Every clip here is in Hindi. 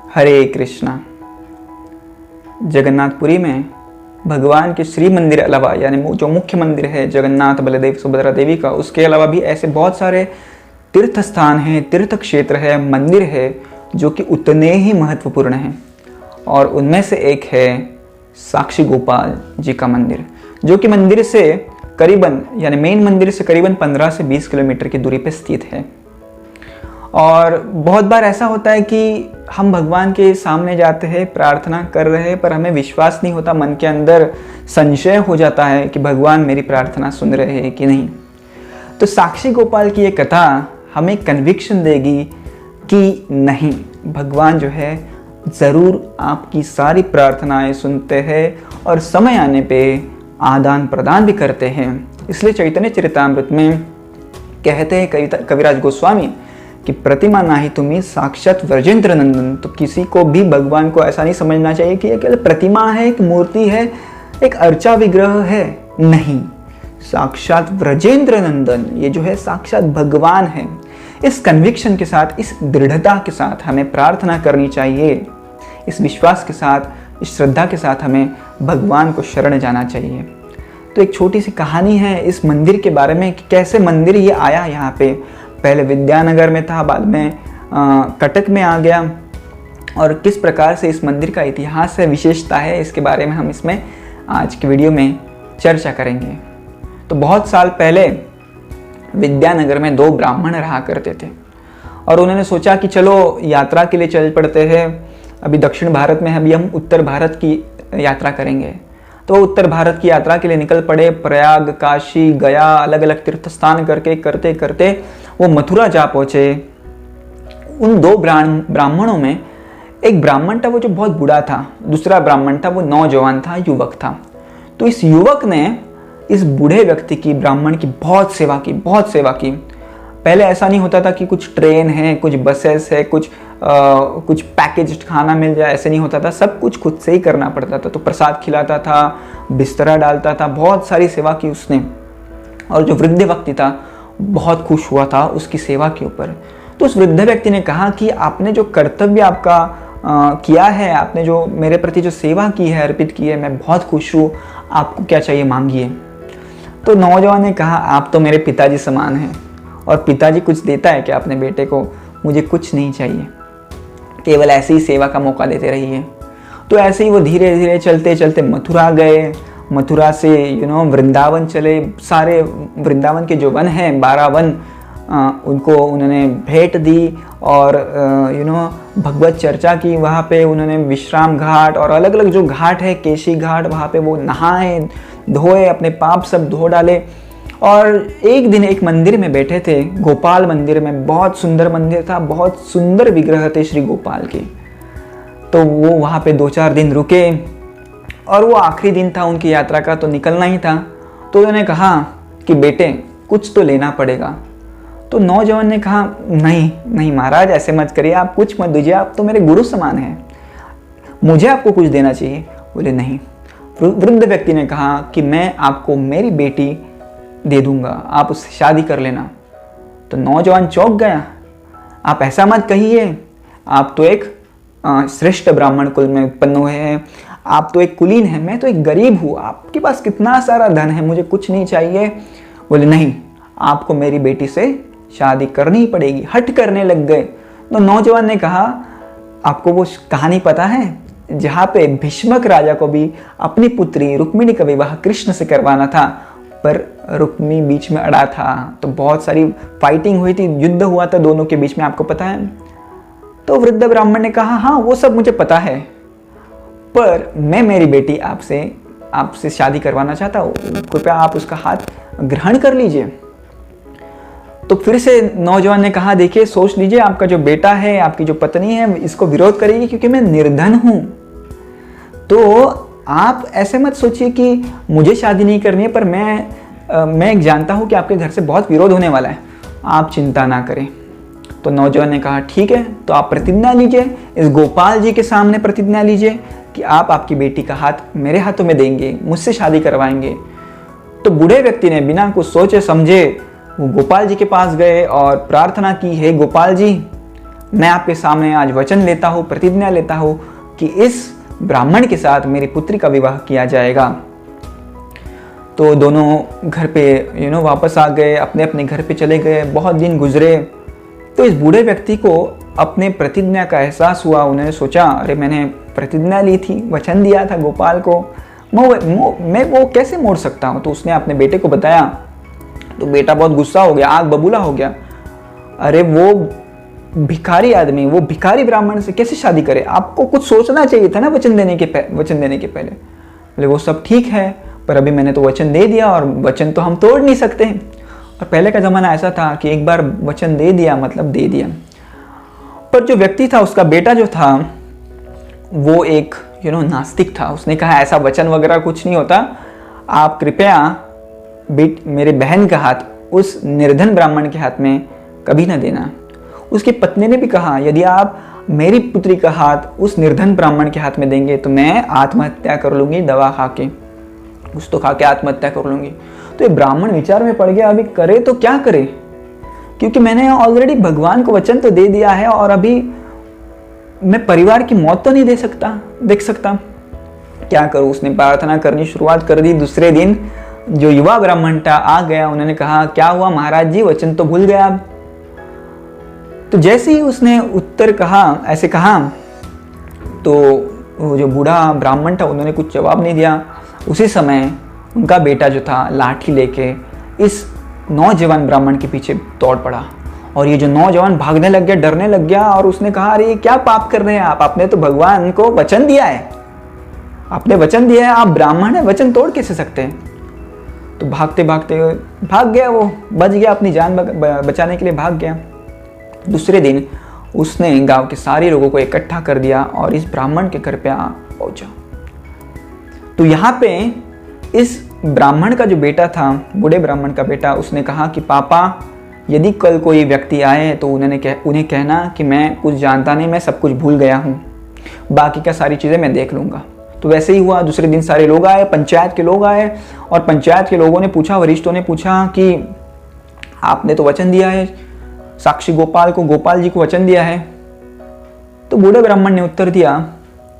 हरे कृष्णा। जगन्नाथपुरी में भगवान के श्री मंदिर अलावा यानी जो मुख्य मंदिर है जगन्नाथ बलदेव सुभद्रा देवी का, उसके अलावा भी ऐसे बहुत सारे तीर्थ स्थान हैं, तीर्थ क्षेत्र है, मंदिर है जो कि उतने ही महत्वपूर्ण हैं। और उनमें से एक है साक्षी गोपाल जी का मंदिर, जो कि मंदिर से करीबन यानी मेन मंदिर से करीबन 15 से 20 किलोमीटर की दूरी पर स्थित है। और बहुत बार ऐसा होता है कि हम भगवान के सामने जाते हैं, प्रार्थना कर रहे हैं, पर हमें विश्वास नहीं होता, मन के अंदर संशय हो जाता है कि भगवान मेरी प्रार्थना सुन रहे हैं कि नहीं। तो साक्षी गोपाल की ये कथा हमें कन्विक्शन देगी कि नहीं, भगवान जो है ज़रूर आपकी सारी प्रार्थनाएं सुनते हैं और समय आने पे आदान प्रदान भी करते हैं। इसलिए चैतन्य चरितामृत में कहते हैं कविराज गोस्वामी कि प्रतिमा नाही तुम्ही साक्षात व्रजेंद्र नंदन। तो किसी को भी भगवान को ऐसा नहीं समझना चाहिए कि केवल प्रतिमा है, एक मूर्ति है, एक अर्चा विग्रह है। नहीं, साक्षात व्रजेंद्र नंदन ये जो है साक्षात भगवान है। इस कन्विक्शन के साथ, इस दृढ़ता के साथ हमें प्रार्थना करनी चाहिए। इस विश्वास के साथ, इस श्रद्धा के साथ हमें भगवान को शरण जाना चाहिए। तो एक छोटी सी कहानी है इस मंदिर के बारे में कि कैसे मंदिर ये आया यहाँ पे। पहले विद्यानगर में था, बाद में कटक में आ गया, और किस प्रकार से इस मंदिर का इतिहास है, विशेषता है, इसके बारे में हम इसमें आज की वीडियो में चर्चा करेंगे। तो बहुत साल पहले विद्यानगर में 2 ब्राह्मण रहा करते थे और उन्होंने सोचा कि चलो यात्रा के लिए चल पड़ते हैं। अभी दक्षिण भारत में है, अभी हम उत्तर भारत की यात्रा करेंगे। तो उत्तर भारत की यात्रा के लिए निकल पड़े। प्रयाग, काशी, गया, अलग अलग तीर्थ स्थान करते करते वो मथुरा जा पहुंचे। उन 2 ब्राह्मणों में एक ब्राह्मण था वो जो बहुत बूढ़ा था, दूसरा ब्राह्मण था वो नौजवान था, युवक था। तो इस युवक ने इस बूढ़े व्यक्ति की, ब्राह्मण की बहुत सेवा की। पहले ऐसा नहीं होता था कि कुछ ट्रेन है, कुछ बसेस है, कुछ पैकेज खाना मिल जाए, ऐसे नहीं होता था। सब कुछ खुद से ही करना पड़ता था। तो प्रसाद खिलाता था, बिस्तरा डालता था, बहुत सारी सेवा की उसने। और जो वृद्ध व्यक्ति था बहुत खुश हुआ था उसकी सेवा के ऊपर। तो उस वृद्ध व्यक्ति ने कहा कि आपने जो कर्तव्य आपका किया है, आपने जो मेरे प्रति जो सेवा की है, अर्पित की है, मैं बहुत खुश हूँ, आपको क्या चाहिए मांगिए। तो नौजवान ने कहा आप तो मेरे पिताजी समान हैं, और पिताजी कुछ देता है क्या अपने बेटे को? मुझे कुछ नहीं चाहिए, केवल ऐसे ही सेवा का मौका देते रहिए। तो ऐसे ही वो धीरे धीरे चलते चलते मथुरा गए। मथुरा से वृंदावन चले। सारे वृंदावन के जो वन हैं, 12 वन, उनको उन्होंने भेंट दी और भगवत चर्चा की। वहाँ पे उन्होंने विश्राम घाट और अलग अलग जो घाट है, केशी घाट, वहाँ पे वो नहाए धोए, अपने पाप सब धो डाले। और एक दिन एक मंदिर में बैठे थे, गोपाल मंदिर में। बहुत सुंदर मंदिर था, बहुत सुंदर विग्रह थे श्री गोपाल के। तो वो वहाँ पे 2-4 दिन रुके और वो आखिरी दिन था उनकी यात्रा का, तो निकलना ही था। तो उन्होंने कहा कि बेटे कुछ तो लेना पड़ेगा। तो नौजवान ने कहा नहीं महाराज, ऐसे मत करिए, आप कुछ मत दीजिए, आप तो मेरे गुरु समान हैं, मुझे आपको कुछ देना चाहिए। बोले नहीं। वृद्ध व्यक्ति ने कहा कि मैं आपको मेरी बेटी दे दूंगा, आप उससे शादी कर लेना। तो नौजवान चौंक गया। आप ऐसा मत कहिए, आप तो एक श्रेष्ठ ब्राह्मण कुल में उत्पन्न हुए हैं, आप तो एक कुलीन हैं, मैं तो एक गरीब हूँ, आपके पास कितना सारा धन है, मुझे कुछ नहीं चाहिए। बोले नहीं, आपको मेरी बेटी से शादी करनी ही पड़ेगी। हट करने लग गए। तो नौजवान ने कहा आपको वो कहानी पता है जहाँ पे भीष्मक राजा को भी अपनी पुत्री रुक्मिणी का विवाह कृष्ण से करवाना था, पर रुक्मी बीच में अड़ा था। तो बहुत सारी फाइटिंग हुई थी, युद्ध हुआ था दोनों के बीच में, आपको पता है। तो वृद्ध ब्राह्मण ने कहा हाँ वो सब मुझे पता है, पर मैं मेरी बेटी आपसे शादी करवाना चाहता हूँ, कृपया आप उसका हाथ ग्रहण कर लीजिए। तो फिर से नौजवान ने कहा देखिए सोच लीजिए, आपका जो बेटा है, आपकी जो पत्नी है, इसको विरोध करेगी क्योंकि मैं निर्धन हूँ। तो आप ऐसे मत सोचिए कि मुझे शादी नहीं करनी है, पर मैं जानता हूँ कि आपके घर से बहुत विरोध होने वाला है, आप चिंता ना करें। तो नौजवान ने कहा ठीक है, तो आप प्रतिज्ञा लीजिए, इस गोपाल जी के सामने प्रतिज्ञा लीजिए कि आप आपकी बेटी का हाथ मेरे हाथों में देंगे, मुझसे शादी करवाएंगे। तो बूढ़े व्यक्ति ने बिना कुछ सोचे समझे वो गोपाल जी के पास गए और प्रार्थना की, हे गोपाल जी, मैं आपके सामने आज वचन लेता हूँ, प्रतिज्ञा लेता हूँ कि इस ब्राह्मण के साथ मेरी पुत्री का विवाह किया जाएगा। तो दोनों घर पे वापस आ गए, अपने अपने घर पे चले गए। बहुत दिन गुजरे तो इस बूढ़े व्यक्ति को अपने प्रतिज्ञा का एहसास हुआ। उन्होंने सोचा, अरे मैंने प्रतिज्ञा ली थी, वचन दिया था गोपाल को, मैं वो कैसे मोड़ सकता हूँ। तो उसने अपने बेटे को बताया। तो बेटा बहुत गुस्सा हो गया, आग बबूला हो गया। अरे वो भिखारी आदमी, वो भिखारी ब्राह्मण से कैसे शादी करे, आपको कुछ सोचना चाहिए था ना वचन देने के पहले। बोले वो सब ठीक है, पर अभी मैंने तो वचन दे दिया और वचन तो हम तोड़ नहीं सकते। और पहले का ज़माना ऐसा था कि एक बार वचन दे दिया मतलब दे दिया। पर जो व्यक्ति था, उसका बेटा जो था, वो एक नास्तिक था। उसने कहा ऐसा वचन वगैरह कुछ नहीं होता, आप कृपया मेरे बहन का हाथ उस निर्धन ब्राह्मण के हाथ में कभी ना देना। उसकी पत्नी ने भी कहा, यदि आप मेरी पुत्री का हाथ उस निर्धन ब्राह्मण के हाथ में देंगे तो मैं आत्महत्या कर लूँगी, दवा खा के, कुछ तो खा के आत्महत्या कर लूँगी। तो ये ब्राह्मण विचार में पड़ गया, अभी करे तो क्या करे, क्योंकि मैंने ऑलरेडी भगवान को वचन तो दे दिया है और अभी मैं परिवार की मौत तो नहीं देख सकता, क्या करूँ। उसने प्रार्थना करनी शुरुआत कर दी। दूसरे दिन जो युवा ब्राह्मण था आ गया। उन्होंने कहा, क्या हुआ महाराज जी, वचन तो भूल गया आप। तो जैसे ही उसने उत्तर ऐसे कहा तो वो जो बूढ़ा ब्राह्मण था उन्होंने कुछ जवाब नहीं दिया। उसी समय उनका बेटा जो था लाठी लेके इस नौजवान ब्राह्मण के पीछे दौड़ पड़ा और ये जो नौजवान भागने लग गया, डरने लग गया और उसने कहा, अरे क्या पाप कर रहे हैं आप, आपने तो भगवान को वचन दिया है, आपने वचन दिया है, आप ब्राह्मण है, वचन तोड़ कैसे सकते हैं। तो भागते भागते भाग गया, वो बच गया, अपनी जान बचाने के लिए भाग गया। दूसरे दिन उसने गांव के सारे लोगों को इकट्ठा कर दिया और इस ब्राह्मण के घर पे पहुंचा। तो यहाँ पे इस ब्राह्मण का जो बेटा था, बूढ़े ब्राह्मण का बेटा, उसने कहा कि पापा यदि कल कोई व्यक्ति आए तो उन्हें कहना कि मैं कुछ जानता नहीं, मैं सब कुछ भूल गया हूँ, बाकी का सारी चीज़ें मैं देख लूँगा। तो वैसे ही हुआ। दूसरे दिन सारे लोग आए, पंचायत के लोग आए और पंचायत के लोगों ने पूछा, वरिष्ठों ने पूछा कि आपने तो वचन दिया है साक्षी गोपाल जी को वचन दिया है। तो बूढ़े ब्राह्मण ने उत्तर दिया,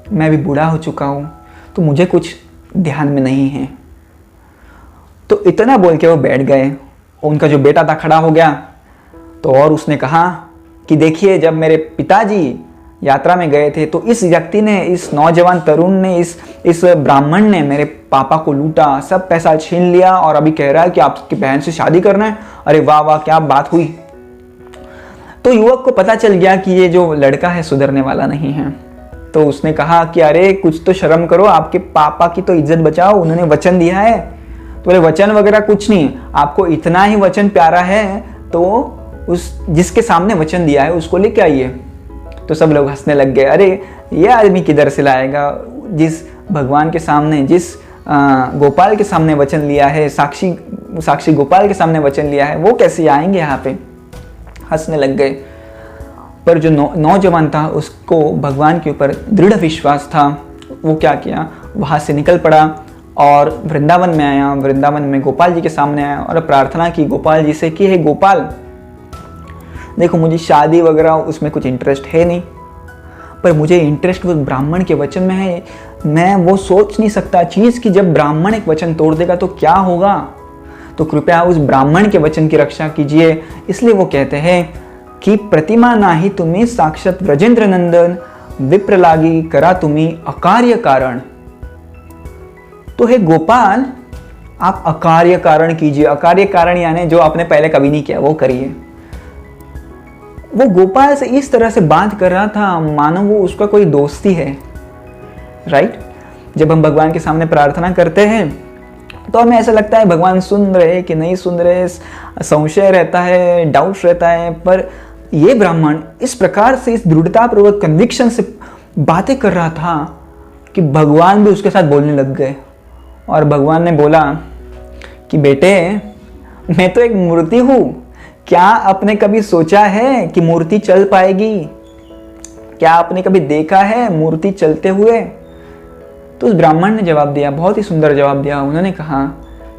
मैं भी बूढ़ा हो चुका हूँ तो मुझे कुछ ध्यान में नहीं है। तो इतना बोल के वो बैठ गए। उनका जो बेटा था खड़ा हो गया तो और उसने कहा कि देखिए, जब मेरे पिताजी यात्रा में गए थे तो इस व्यक्ति ने, इस नौजवान तरुण ने, इस ब्राह्मण ने मेरे पापा को लूटा, सब पैसा छीन लिया और अभी कह रहा है कि आपकी बहन से शादी करना है। अरे वाह वाह, क्या बात हुई। तो युवक को पता चल गया कि ये जो लड़का है सुधरने वाला नहीं है। तो उसने कहा कि अरे कुछ तो शर्म करो, आपके पापा की तो इज्जत बचाओ, उन्होंने वचन दिया है। तो बोले वचन वगैरह कुछ नहीं, आपको इतना ही वचन प्यारा है तो उस जिसके सामने वचन दिया है उसको लेके आइए। तो सब लोग हंसने लग गए, अरे ये आदमी किधर से लाएगा, जिस भगवान के सामने, जिस गोपाल के सामने वचन लिया है, साक्षी गोपाल के सामने वचन लिया है, वो कैसे आएंगे यहाँ पे। हंसने लग गए। पर जो नौजवान था उसको भगवान के ऊपर दृढ़ विश्वास था। वो क्या किया, वहाँ से निकल पड़ा और वृंदावन में आया। वृंदावन में गोपाल जी के सामने आया और प्रार्थना की गोपाल जी से कि हे गोपाल, देखो मुझे शादी वगैरह उसमें कुछ इंटरेस्ट है नहीं, पर मुझे इंटरेस्ट उस ब्राह्मण के वचन में है। मैं वो सोच नहीं सकता चीज़ कि जब ब्राह्मण एक वचन तोड़ देगा तो क्या होगा। तो कृपया उस ब्राह्मण के वचन की रक्षा कीजिए। इसलिए वो कहते हैं कि प्रतिमा नाही तुम्ही साक्षात व्रजेंद्र नंदन, विप्र लागी करा तुम्ही अकार्य कारण। तो हे गोपाल, आप अकार्य कारण कीजिए। अकार्य कारण यानी जो आपने पहले कभी नहीं किया वो करिए। वो गोपाल से इस तरह से बात कर रहा था मानो वो उसका कोई दोस्ती है। राइट, जब हम भगवान के सामने प्रार्थना करते हैं तो हमें ऐसा लगता है भगवान सुन रहे कि नहीं सुन रहे, संशय रहता है, डाउट रहता है। पर ये ब्राह्मण इस प्रकार से, इस दृढ़तापूर्वक कन्विक्शन से बातें कर रहा था कि भगवान भी उसके साथ बोलने लग गए। और भगवान ने बोला कि बेटे, मैं तो एक मूर्ति हूँ, क्या आपने कभी सोचा है कि मूर्ति चल पाएगी? क्या आपने कभी देखा है मूर्ति चलते हुए? तो उस ब्राह्मण ने जवाब दिया, बहुत ही सुंदर जवाब दिया। उन्होंने कहा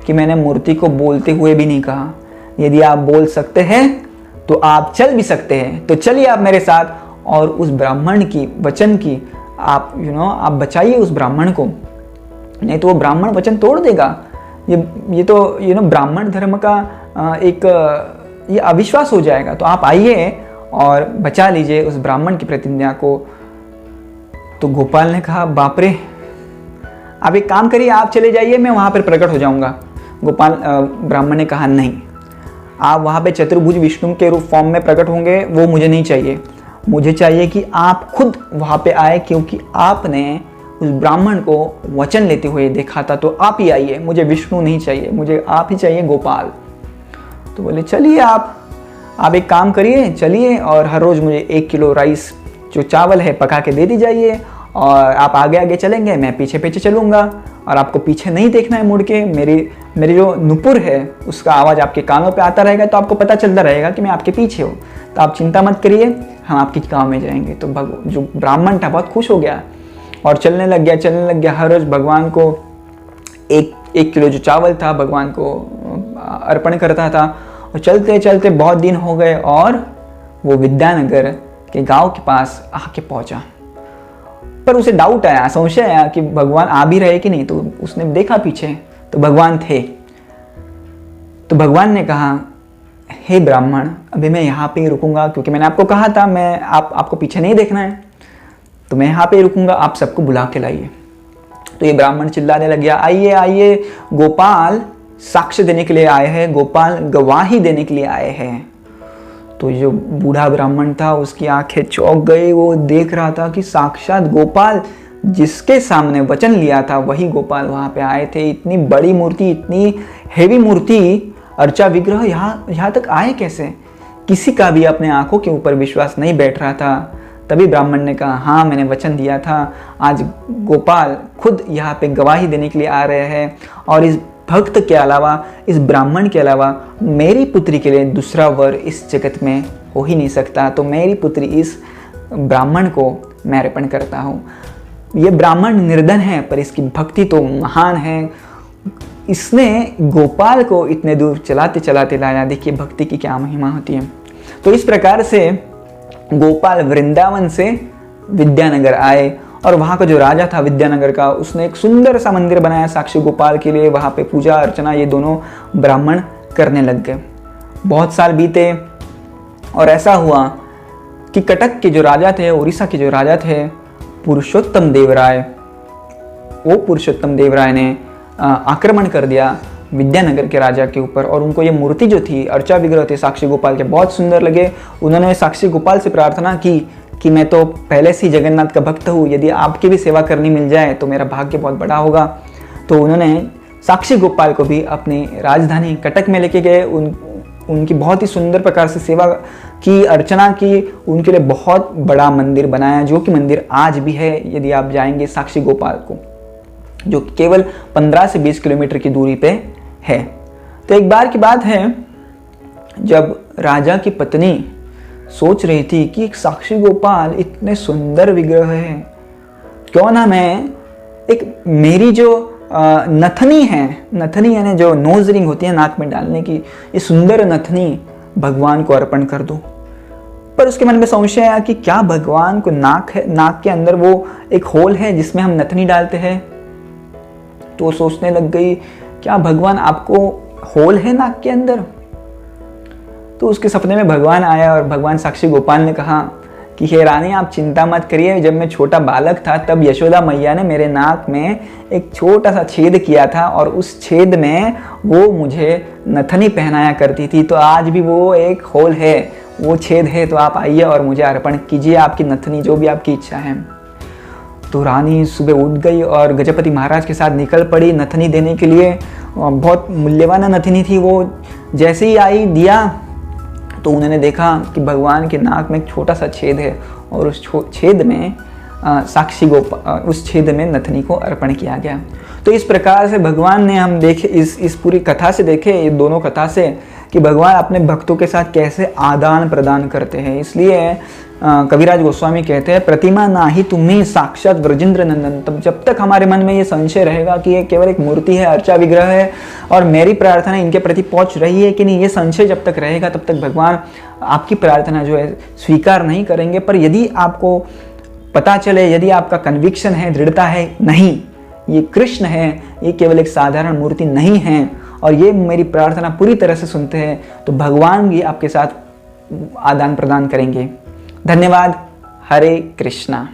कि मैंने मूर्ति को बोलते हुए भी नहीं कहा, यदि आप बोल सकते हैं तो आप चल भी सकते हैं, तो चलिए आप मेरे साथ और उस ब्राह्मण की वचन की आप आप बचाइए उस ब्राह्मण को, नहीं तो वो ब्राह्मण वचन तोड़ देगा। ये तो ब्राह्मण धर्म का एक ये अविश्वास हो जाएगा। तो आप आइए और बचा लीजिए उस ब्राह्मण की प्रतिज्ञा को। तो गोपाल ने कहा, बाप रे, आप एक काम करिए, आप चले जाइए, मैं वहाँ पर प्रकट हो जाऊँगा। ब्राह्मण ने कहा, नहीं, आप वहाँ पे चतुर्भुज विष्णु के रूप फॉर्म में प्रकट होंगे, वो मुझे नहीं चाहिए। मुझे चाहिए कि आप खुद वहाँ पे आए, क्योंकि आपने उस ब्राह्मण को वचन लेते हुए देखा था, तो आप ही आइए, मुझे विष्णु नहीं चाहिए, मुझे आप ही चाहिए गोपाल। तो बोले, चलिए आप एक काम करिए, चलिए और हर रोज़ मुझे 1 किलो राइस जो चावल है पका के दे दी जाइए, और आप आगे आगे चलेंगे, मैं पीछे पीछे चलूँगा, और आपको पीछे नहीं देखना है मुड़ के। मेरी जो नुपुर है उसका आवाज़ आपके कानों पे आता रहेगा, तो आपको पता चलता रहेगा कि मैं आपके पीछे हूँ। तो आप चिंता मत करिए, हम आपकी गाँव में जाएंगे। तो जो ब्राह्मण था बहुत खुश हो गया और चलने लग गया। हर रोज़ भगवान को एक किलो जो चावल था भगवान को अर्पण करता था। और चलते चलते बहुत दिन हो गए और वो विद्यानगर के गांव के पास आके पहुंचा। पर उसे डाउट आया, संशय आया कि भगवान आ भी रहे कि नहीं। तो उसने देखा पीछे, तो भगवान थे। तो भगवान ने कहा, हे ब्राह्मण, अभी मैं यहाँ पे ही रुकूंगा, क्योंकि मैंने आपको कहा था आपको पीछे नहीं देखना है, तो मैं यहाँ पे ही रुकूंगा, आप सबको बुला के लाइए। तो ये ब्राह्मण चिल्लाने लग गया, आइए आइए, गोपाल साक्ष्य देने के लिए आए हैं, गोपाल गवाही देने के लिए आए हैं। तो जो बूढ़ा ब्राह्मण था उसकी आंखें चौंक गई। वो देख रहा था कि साक्षात गोपाल, जिसके सामने वचन लिया था, वही गोपाल वहाँ पे आए थे। इतनी बड़ी मूर्ति, इतनी हेवी मूर्ति, अर्चा विग्रह यहाँ तक आए कैसे? किसी का भी अपने आंखों के ऊपर विश्वास नहीं बैठ रहा था। तभी ब्राह्मण ने कहा, हाँ, मैंने वचन दिया था, आज गोपाल खुद यहाँ पे गवाही देने के लिए आ रहे हैं, और इस भक्त के अलावा, इस ब्राह्मण के अलावा मेरी पुत्री के लिए दूसरा वर इस जगत में हो ही नहीं सकता। तो मेरी पुत्री इस ब्राह्मण को मैं अर्पण करता हूँ। ये ब्राह्मण निर्धन है, पर इसकी भक्ति तो महान है। इसने गोपाल को इतने दूर चलाते चलाते लाया। देखिए भक्ति की क्या महिमा होती है। तो इस प्रकार से गोपाल वृंदावन से विद्यानगर आए, और वहाँ का जो राजा था विद्यानगर का, उसने एक सुंदर सा मंदिर बनाया साक्षी गोपाल के लिए। वहाँ पे पूजा अर्चना ये दोनों ब्राह्मण करने लग गए। बहुत साल बीते और ऐसा हुआ कि कटक के जो राजा थे, उड़ीसा के जो राजा थे, पुरुषोत्तम देव राय, वो पुरुषोत्तम देव राय ने आक्रमण कर दिया विद्यानगर के राजा के ऊपर। और उनको ये मूर्ति जो थी, अर्चा विग्रह थे साक्षी गोपाल के, बहुत सुंदर लगे। उन्होंने साक्षी गोपाल से प्रार्थना की कि मैं तो पहले से ही जगन्नाथ का भक्त हूँ, यदि आपकी भी सेवा करनी मिल जाए तो मेरा भाग्य बहुत बड़ा होगा। तो उन्होंने साक्षी गोपाल को भी अपनी राजधानी कटक में लेके गए। उनकी बहुत ही सुंदर प्रकार से सेवा की, अर्चना की, उनके लिए बहुत बड़ा मंदिर बनाया, जो कि मंदिर आज भी है। यदि आप जाएंगे साक्षी गोपाल को, जो केवल 15 से 20 किलोमीटर की दूरी पे है। तो एक बार की बात है, जब राजा की पत्नी सोच रही थी कि एक साक्षी गोपाल इतने सुंदर विग्रह है, क्यों ना मैं एक मेरी जो नथनी है, नथनी यानी जो नोज रिंग होती है नाक में डालने की, ये सुंदर नथनी भगवान को अर्पण कर दूं। पर उसके मन में संशय आया कि क्या भगवान को नाक के अंदर वो एक होल है जिसमें हम नथनी डालते हैं। तो सोचने लग गई, क्या भगवान आपको होल है नाक के अंदर? तो उसके सपने में भगवान आया और भगवान साक्षी गोपाल ने कहा कि हे रानी, आप चिंता मत करिए, जब मैं छोटा बालक था तब यशोदा मैया ने मेरे नाक में एक छोटा सा छेद किया था, और उस छेद में वो मुझे नथनी पहनाया करती थी। तो आज भी वो एक होल है, वो छेद है। तो आप आइए और मुझे अर्पण कीजिए आपकी नथनी, जो भी आपकी इच्छा है। तो रानी सुबह उठ गई और गजपति महाराज के साथ निकल पड़ी नथनी देने के लिए। बहुत मूल्यवान नथनी थी वो। जैसे ही आई दिया तो उन्होंने देखा कि भगवान के नाक में एक छोटा सा छेद है, और उस छेद में उस छेद में नथनी को अर्पण किया गया। तो इस प्रकार से भगवान ने, हम देखे इस पूरी कथा से देखे, ये दोनों कथा से, कि भगवान अपने भक्तों के साथ कैसे आदान प्रदान करते हैं। इसलिए कविराज गोस्वामी कहते हैं, प्रतिमा ना ही तुम्हें साक्षात ब्रजेंद्र नंदन। तब जब तक हमारे मन में ये संशय रहेगा कि ये केवल एक मूर्ति है, अर्चा विग्रह है और मेरी प्रार्थना इनके प्रति पहुंच रही है कि नहीं, ये संशय जब तक रहेगा तब तक भगवान आपकी प्रार्थना जो है स्वीकार नहीं करेंगे। पर यदि आपको पता चले, यदि आपका कन्विक्शन है, दृढ़ता है, नहीं ये कृष्ण है, ये केवल एक साधारण मूर्ति नहीं है और ये मेरी प्रार्थना पूरी तरह से सुनते हैं, तो भगवान भी आपके साथ आदान प्रदान करेंगे। धन्यवाद। हरे कृष्णा।